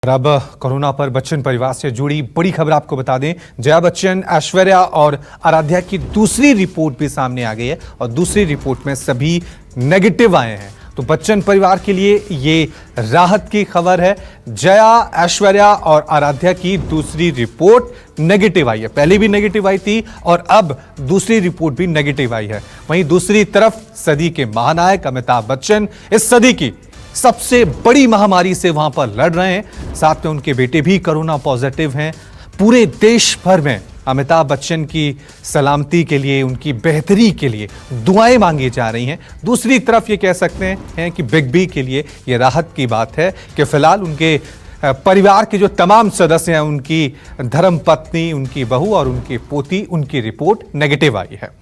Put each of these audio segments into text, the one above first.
और अब कोरोना पर बच्चन परिवार से जुड़ी बड़ी खबर आपको बता दें। जया बच्चन, ऐश्वर्या और आराध्या की दूसरी रिपोर्ट भी सामने आ गई है और दूसरी रिपोर्ट में सभी नेगेटिव आए हैं। तो बच्चन परिवार के लिए ये राहत की खबर है। जया, ऐश्वर्या और आराध्या की दूसरी रिपोर्ट नेगेटिव आई है। पहले भी नेगेटिव आई थी और अब दूसरी रिपोर्ट भी नेगेटिव आई है। वहीं दूसरी तरफ सदी के महानायक अमिताभ बच्चन इस सदी की सबसे बड़ी महामारी से वहां पर लड़ रहे हैं। साथ में उनके बेटे भी कोरोना पॉजिटिव हैं। पूरे देश भर में अमिताभ बच्चन की सलामती के लिए, उनकी बेहतरी के लिए दुआएं मांगी जा रही हैं। दूसरी तरफ ये कह सकते हैं कि बिग बी के लिए ये राहत की बात है कि फिलहाल उनके परिवार के जो तमाम सदस्य हैं, उनकी धर्मपत्नी, उनकी बहू और उनकी पोती, उनकी रिपोर्ट नेगेटिव आई है।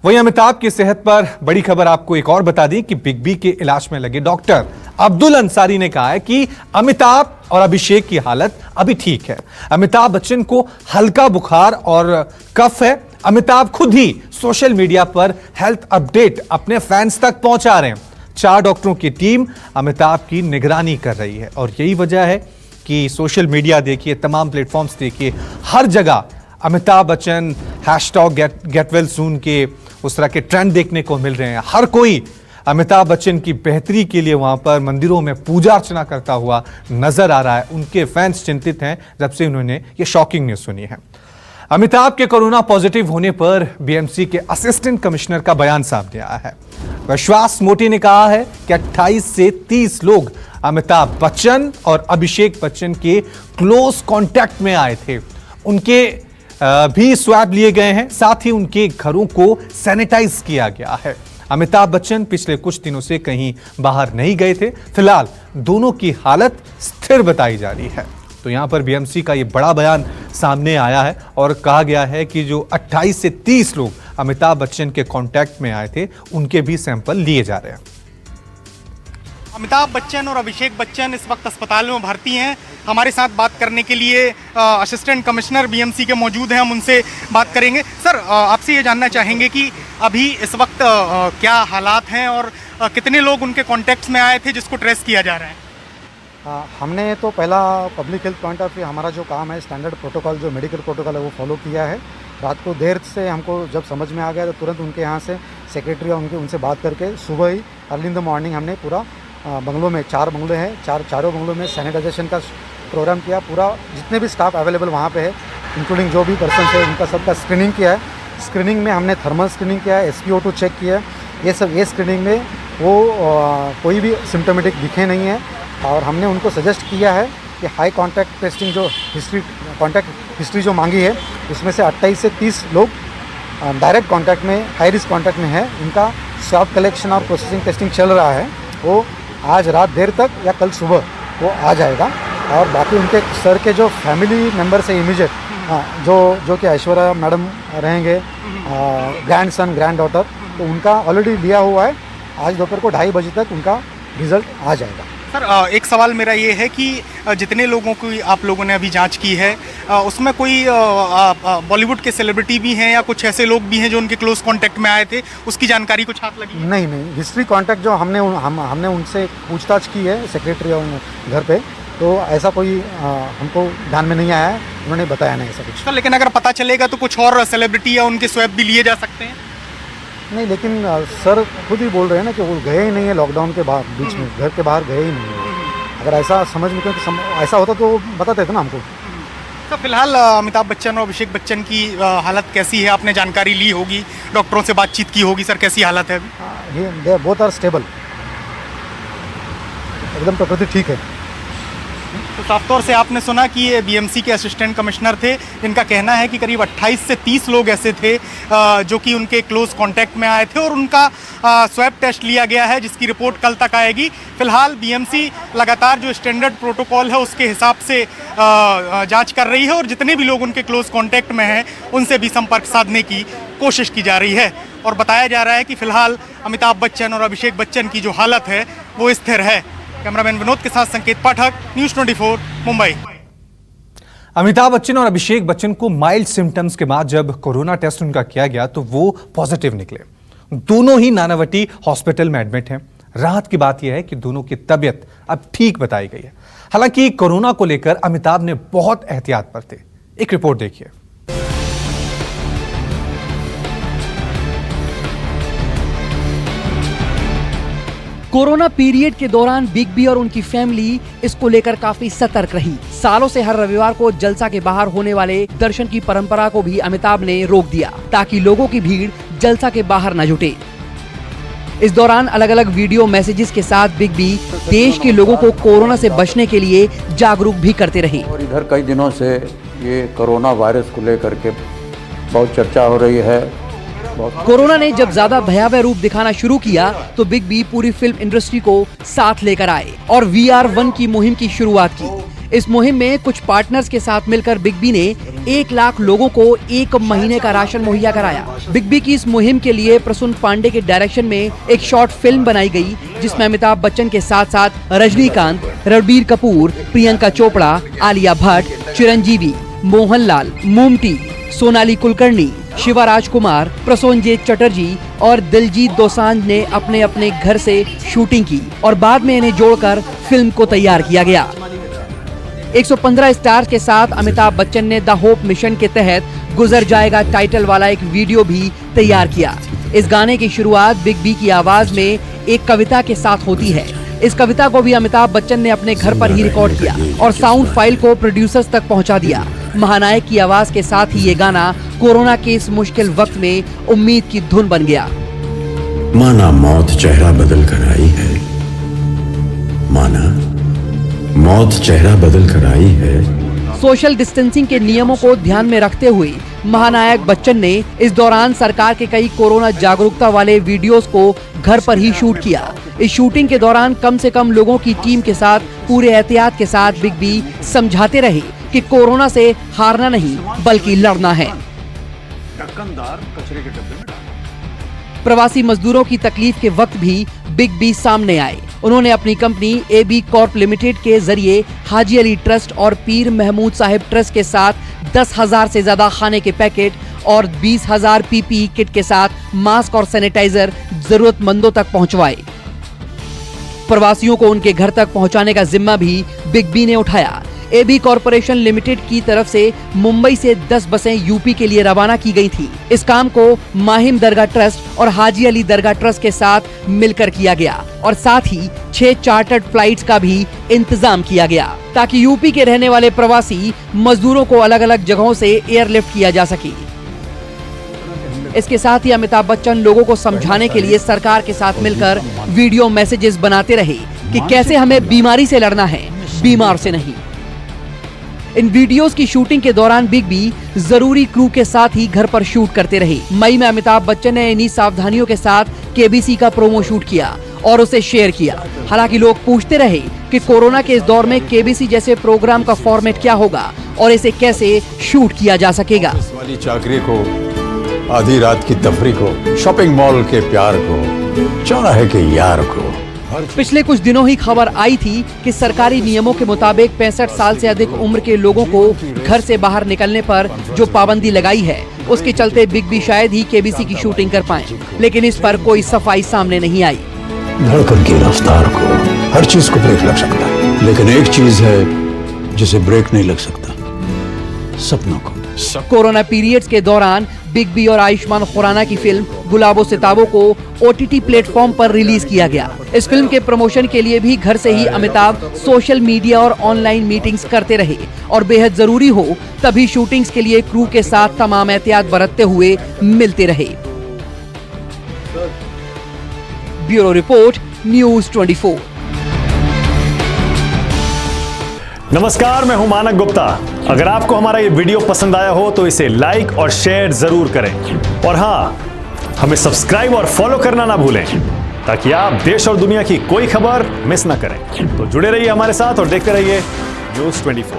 वहीं अमिताभ की सेहत पर बड़ी खबर आपको एक और बता दी कि बिग बी के इलाज में लगे डॉक्टर अब्दुल अंसारी ने कहा है कि अमिताभ और अभिषेक की हालत अभी ठीक है। अमिताभ बच्चन को हल्का बुखार और कफ है। अमिताभ खुद ही सोशल मीडिया पर हेल्थ अपडेट अपने फैंस तक पहुंचा रहे हैं। 4 डॉक्टरों की टीम अमिताभ की निगरानी कर रही है और यही वजह है कि सोशल मीडिया देखिए, तमाम प्लेटफॉर्म्स देखिए, हर जगह Amitabh Bachchan #get well soon के उस तरह के ट्रेंड देखने को मिल रहे हैं। हर कोई अमिताभ बच्चन की बेहतरी के लिए वहां पर मंदिरों में पूजा अर्चना करता हुआ नजर आ रहा है। उनके फैंस चिंतित हैं जब से उन्होंने ये शॉकिंग न्यूज सुनी है। अमिताभ के कोरोना पॉजिटिव होने पर बीएमसी के असिस्टेंट कमिश्नर का बयान सामने आया है। विश्वास मोती ने कहा है कि 28 से 30 लोग अमिताभ बच्चन और अभिषेक बच्चन के क्लोज कॉन्टैक्ट में आए थे। उनके भी स्वैब लिए गए हैं। साथ ही उनके घरों को सैनिटाइज किया गया है। अमिताभ बच्चन पिछले कुछ दिनों से कहीं बाहर नहीं गए थे। फिलहाल दोनों की हालत स्थिर बताई जा रही है। तो यहां पर बीएमसी का यह बड़ा बयान सामने आया है और कहा गया है कि जो 28 से 30 लोग अमिताभ बच्चन के कांटेक्ट में आए थे, उनके भी सैंपल लिए जा रहे हैं। अमिताभ बच्चन और अभिषेक बच्चन इस वक्त अस्पताल में भर्ती हैं। हमारे साथ बात करने के लिए असिस्टेंट कमिश्नर बीएमसी के मौजूद हैं। हम उनसे बात करेंगे। सर, आपसे ये जानना चाहेंगे कि अभी इस वक्त क्या हालात हैं और कितने लोग उनके कॉन्टैक्ट्स में आए थे जिसको ट्रेस किया जा रहा है? हमने तो पहला public health point of view, हमारा जो काम है, स्टैंडर्ड प्रोटोकॉल जो मेडिकल प्रोटोकॉल है वो फॉलो किया है। रात को देर से हमको जब समझ में आ गया तो तुरंत उनके यहाँ से सेक्रेटरी और उनसे बात करके सुबह ही अर्ली इन द मॉर्निंग हमने पूरा बंगलों में, 4 बंगले हैं, चारों बंगलों में सैनिटाइजेशन का प्रोग्राम किया। पूरा जितने भी स्टाफ अवेलेबल वहाँ पे है, इंक्लूडिंग जो भी पर्सन है, उनका सबका स्क्रीनिंग किया है। स्क्रीनिंग में हमने थर्मल स्क्रीनिंग किया है, SpO2 चेक किया है। ये स्क्रीनिंग में वो कोई भी सिम्टोमेटिक दिखे नहीं है और हमने उनको सजेस्ट किया है कि हाई कॉन्टैक्ट टेस्टिंग जो कॉन्टैक्ट हिस्ट्री जो मांगी है, उसमें से 28 से 30 लोग डायरेक्ट कॉन्टैक्ट में, हाई रिस्क कॉन्टैक्ट में है। उनका स्वैब कलेक्शन और प्रोसेसिंग टेस्टिंग चल रहा है। वो आज रात देर तक या कल सुबह वो आ जाएगा। और बाकी उनके सर के जो फैमिली मेम्बर से इमीडिएट, जो कि ऐश्वर्या मैडम रहेंगे, ग्रैंड सन, ग्रैंड डॉटर, तो उनका ऑलरेडी लिया हुआ है। आज दोपहर को 2:30 बजे तक उनका रिजल्ट आ जाएगा। सर, एक सवाल मेरा ये है कि जितने लोगों की आप लोगों ने अभी जांच की है, उसमें कोई बॉलीवुड के सेलिब्रिटी भी हैं या कुछ ऐसे लोग भी हैं जो उनके क्लोज कांटेक्ट में आए थे, उसकी जानकारी कुछ हाथ लगी है? नहीं, हिस्ट्री कांटेक्ट जो हमने उनसे पूछताछ की है सेक्रेटरी और घर पे, तो ऐसा कोई हमको ध्यान में नहीं आया है। उन्होंने बताया नहीं ऐसा कुछ। सर, लेकिन अगर पता चलेगा तो कुछ और सेलिब्रिटी या उनके स्वैब भी लिए जा सकते हैं? नहीं, लेकिन सर खुद ही बोल रहे हैं ना कि वो गए ही नहीं है लॉकडाउन के बीच में, घर के बाहर गए ही नहीं है। अगर ऐसा समझ में ऐसा होता तो बताते थे ना हमको। तो फिलहाल अमिताभ बच्चन और अभिषेक बच्चन की हालत कैसी है? आपने जानकारी ली होगी, डॉक्टरों से बातचीत की होगी। सर, कैसी हालत है अभी? दे बोथ आर स्टेबल, एकदम प्रकृति ठीक है। तो साफ तौर से आपने सुना कि ये बीएमसी के असिस्टेंट कमिश्नर थे, जिनका कहना है कि करीब 28 से 30 लोग ऐसे थे जो कि उनके क्लोज कांटेक्ट में आए थे और उनका स्वैब टेस्ट लिया गया है, जिसकी रिपोर्ट कल तक आएगी। फिलहाल बीएमसी लगातार जो स्टैंडर्ड प्रोटोकॉल है उसके हिसाब से जांच कर रही है और जितने भी लोग उनके क्लोज कांटेक्ट में हैं उनसे भी संपर्क साधने की कोशिश की जा रही है। और बताया जा रहा है कि फिलहाल अमिताभ बच्चन और अभिषेक बच्चन की जो हालत है वो स्थिर है। कैमरामैन विनोद के साथ संकेत पाठक, न्यूज़ 24, मुंबई। अमिताभ बच्चन और अभिषेक बच्चन को माइल्ड सिम्टम्स के बाद जब कोरोना टेस्ट उनका किया गया तो वो पॉजिटिव निकले। दोनों ही नानावटी हॉस्पिटल में एडमिट हैं। राहत की बात यह है कि दोनों की तबीयत अब ठीक बताई गई है। हालांकि कोरोना को लेकर अमिताभ ने बहुत एहतियात बरते। एक रिपोर्ट देखिए। कोरोना पीरियड के दौरान बिग बी और उनकी फैमिली इसको लेकर काफी सतर्क रही। सालों से हर रविवार को जलसा के बाहर होने वाले दर्शन की परंपरा को भी अमिताभ ने रोक दिया ताकि लोगों की भीड़ जलसा के बाहर न जुटे। इस दौरान अलग अलग वीडियो मैसेजेस के साथ बिग बी देश के लोगों को कोरोना से बचने के लिए जागरूक भी करते रहे। और इधर कई दिनों से ये कोरोना वायरस को लेकर के बहुत चर्चा हो रही है। कोरोना ने जब ज्यादा भयावह रूप दिखाना शुरू किया तो बिग बी पूरी फिल्म इंडस्ट्री को साथ लेकर आए और VR1 की मुहिम की शुरुआत की। इस मुहिम में कुछ पार्टनर्स के साथ मिलकर बिग बी ने 1 लाख लोगों को 1 महीने का राशन मुहैया कराया। बिग बी की इस मुहिम के लिए प्रसून पांडे के डायरेक्शन में एक शॉर्ट फिल्म बनाई गई जिसमें अमिताभ बच्चन के साथ साथ रजनीकांत, रणबीर कपूर, प्रियंका चोपड़ा, आलिया भट्ट, चिरंजीवी, मोहनलाल, मोमटी, सोनाली कुलकर्णी, शिवा राजकुमार, प्रसोनजीत चटर्जी और दिलजीत दोसांझ ने अपने अपने घर से शूटिंग की और बाद में इन्हें जोड़कर फिल्म को तैयार किया गया। 115 स्टार्स के साथ अमिताभ बच्चन ने द होप मिशन के तहत गुजर जाएगा टाइटल वाला एक वीडियो भी तैयार किया। इस गाने की शुरुआत बिग बी की आवाज में एक कविता के साथ होती है। इस कविता को भी अमिताभ बच्चन ने अपने घर पर ही रिकॉर्ड किया और साउंड फाइल को प्रोड्यूसर्स तक पहुंचा दिया। महानायक की आवाज के साथ ही ये गाना कोरोना के इस मुश्किल वक्त में उम्मीद की धुन बन गया। माना मौत चेहरा बदल कर आई है, माना मौत चेहरा बदल कर आई है। सोशल डिस्टेंसिंग के नियमों को ध्यान में रखते हुए महानायक बच्चन ने इस दौरान सरकार के कई कोरोना जागरूकता वाले वीडियोस को घर पर ही शूट किया। इस शूटिंग के दौरान कम से कम लोगों की टीम के साथ पूरे एहतियात के साथ बिग बी समझाते रहे कि कोरोना से हारना नहीं बल्कि लड़ना है। प्रवासी मजदूरों की तकलीफ के वक्त भी बिग बी सामने आए। उन्होंने अपनी कंपनी AB कॉर्प लिमिटेड के जरिए हाजी अली ट्रस्ट और पीर महमूद साहिब ट्रस्ट के साथ 10,000 से ज्यादा खाने के पैकेट और 20,000 PPE किट के साथ मास्क और सैनिटाइजर जरूरतमंदों तक पहुंचवाए। प्रवासियों को उनके घर तक पहुंचाने का जिम्मा भी बिग बी ने उठाया। AB कॉरपोरेशन लिमिटेड की तरफ से मुंबई से 10 बसें यूपी के लिए रवाना की गई थी। इस काम को माहिम दरगाह ट्रस्ट और हाजी अली दरगाह ट्रस्ट के साथ मिलकर किया गया और साथ ही 6 चार्टर्ड फ्लाइट्स का भी इंतजाम किया गया ताकि यूपी के रहने वाले प्रवासी मजदूरों को अलग अलग जगहों से एयरलिफ्ट किया जा सके। इसके साथ ही अमिताभ बच्चन लोगों को समझाने के लिए सरकार के साथ मिलकर वीडियो मैसेजेस बनाते रहे कि कैसे हमें बीमारी से लड़ना है, बीमार से नहीं। इन वीडियोस की शूटिंग के दौरान बिग बी जरूरी क्रू के साथ ही घर पर शूट करते रहे। मई में अमिताभ बच्चन ने इन्हीं सावधानियों के साथ KBC का प्रोमो शूट किया और उसे शेयर किया। हालांकि लोग पूछते रहे कि कोरोना के इस दौर में KBC जैसे प्रोग्राम का फॉर्मेट क्या होगा और इसे कैसे शूट किया जा सकेगा। वाली चाकरी को, आधी रात की तफरी को, शॉपिंग मॉल के प्यार को, चौराहे के यार को। पिछले कुछ दिनों ही खबर आई थी कि सरकारी नियमों के मुताबिक 65 साल से अधिक उम्र के लोगों को घर से बाहर निकलने पर जो पाबंदी लगाई है उसके चलते बिग बी शायद ही KBC की शूटिंग कर पाएं, लेकिन इस पर कोई सफाई सामने नहीं आई। धड़कन की रफ्तार को, हर चीज को ब्रेक लग सकता है, लेकिन एक चीज है जिसे ब्रेक नहीं लग सकता, सपनों को। कोरोना पीरियड्स के दौरान बिग बी और आयुष्मान खुराना की फिल्म गुलाबो सिताबों को OTT प्लेटफॉर्म पर रिलीज किया गया। इस फिल्म के प्रमोशन के लिए भी घर से ही अमिताभ सोशल मीडिया और ऑनलाइन मीटिंग्स करते रहे और बेहद जरूरी हो तभी शूटिंग्स के लिए क्रू के साथ तमाम एहतियात बरतते हुए मिलते रहे। Bureau report, news 24। नमस्कार, मैं हूं मानक गुप्ता। अगर आपको हमारा ये वीडियो पसंद आया हो तो इसे लाइक और शेयर जरूर करें और हाँ, हमें सब्सक्राइब और फॉलो करना ना भूलें ताकि आप देश और दुनिया की कोई खबर मिस ना करें। तो जुड़े रहिए हमारे साथ और देखते रहिए न्यूज़ 24।